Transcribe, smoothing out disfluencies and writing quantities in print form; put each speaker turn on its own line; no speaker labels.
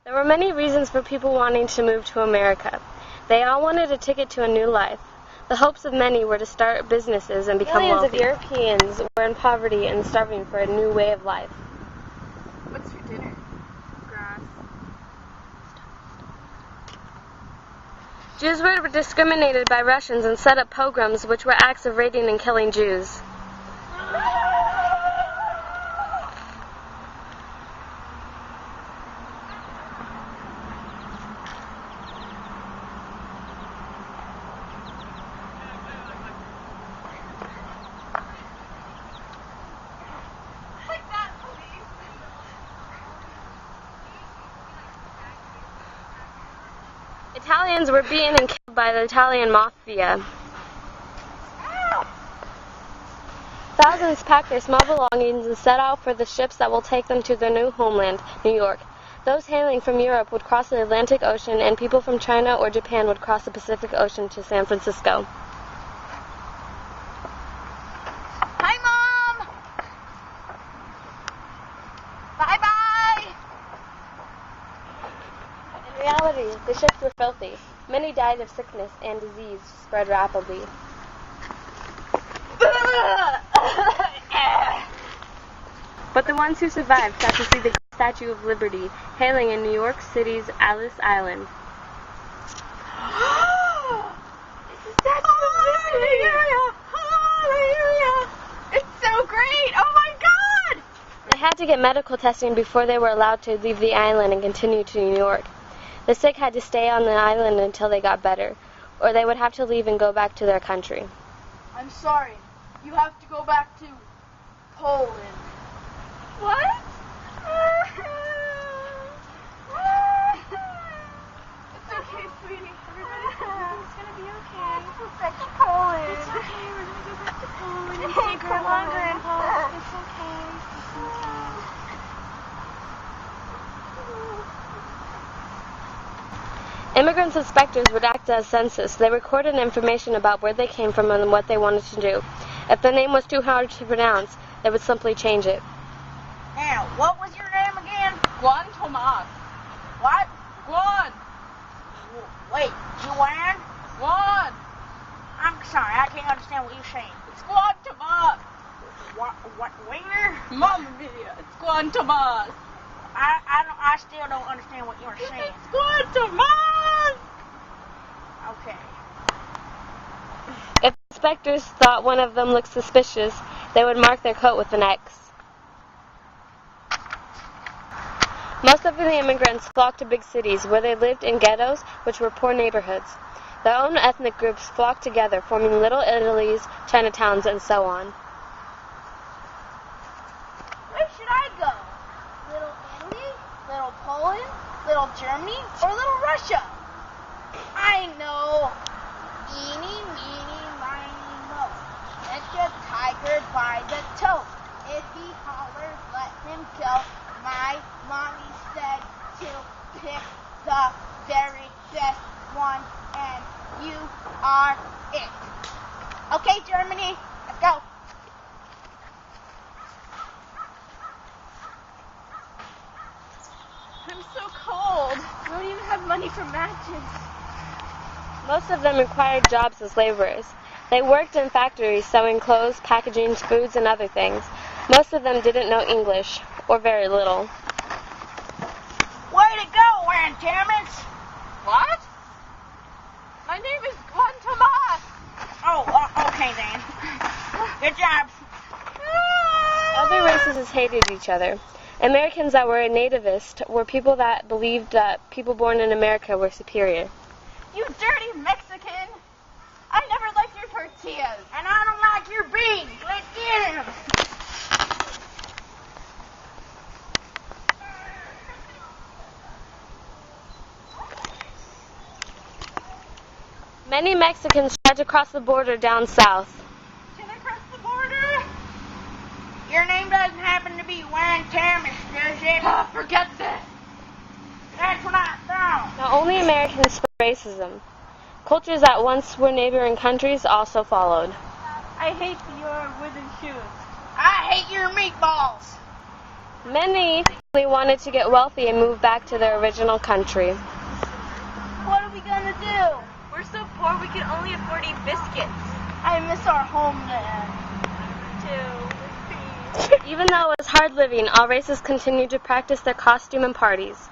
There were many reasons for people wanting to move to America. They all wanted a ticket to a new life. The hopes of many were to start businesses and become wealthy. Millions of Europeans were in poverty and starving for a new way of life.
What's for dinner? Grass.
Jews were discriminated by Russians and set up pogroms, which were acts of raiding and killing Jews. Italians were beaten and killed by the Italian mafia. Thousands packed their small belongings and set out for the ships that will take them to their new homeland, New York. Those hailing from Europe would cross the Atlantic Ocean, and people from China or Japan would cross the Pacific Ocean to San Francisco.
Hi, Mom! Bye-bye!
In reality, the ships were filthy. Many died of sickness, and disease spread rapidly. But the ones who survived got to see the Statue of Liberty hailing in New York City's Ellis Island.
It's the Statue of Liberty! Hallelujah! It's so great! Oh my God!
They had to get medical testing before they were allowed to leave the island and continue to New York. The sick had to stay on the island until they got better, or they would have to leave and go back to their country.
I'm sorry. You have to go back to Poland. What? It's okay, sweetie. Everything's gonna be okay. Let's go back to Poland. It's okay. We're gonna go back to Poland. Hey, Grandma, Grandpa. It's okay. It's okay.
Immigrants' inspectors would act as census. They recorded information about where they came from and what they wanted to do. If the name was too hard to pronounce, they would simply change it.
Now, what was your name again? Juan Tomas. What? Juan. Wait, Juan? Juan. I'm sorry, I can't understand what you're saying. It's Juan Tomas. What, where? Mamma mia, it's Juan Tomas. I still don't understand what you're saying. It's Juan Tomas. Okay.
If inspectors thought one of them looked suspicious, they would mark their coat with an X. Most of the immigrants flocked to big cities, where they lived in ghettos, which were poor neighborhoods. Their own ethnic groups flocked together, forming little Italies, Chinatowns, and so on.
Where should I go? Little Italy? Little Poland? Little Germany? Or little Russia? I know. Eeny, meeny, miny, mo. Catch a tiger by the toe. If he hollers, let him go. My mommy said to pick the very best one, and you are it. Okay, Germany, let's go. I'm so cold. I don't even have money for matches.
Most of them required jobs as laborers. They worked in factories sewing clothes, packaging foods, and other things. Most of them didn't know English, or very little.
Way to go, Juan Thomas! What? My name is Juan Tomas. Oh, okay then. Good job.
Other races hated each other. Americans that were nativist were people that believed that people born in America were superior.
You dirty Mexican! I never liked your tortillas. And I don't like your beans. Let's get him!
Many Mexicans tried to cross the border down south.
Can I cross the border? Your name doesn't happen to be Juan Thomas, does it? Oh, forget this. That's what I thought.
Now, only Americans spread racism. Cultures that once were neighboring countries also followed.
I hate your wooden shoes. I hate your meatballs.
Many They wanted to get wealthy and move back to their original country.
What are we gonna do?
We're so poor we can only afford to eat biscuits.
I miss our homeland.
Too.
Even though it was hard living, all races continued to practice their costume and parties.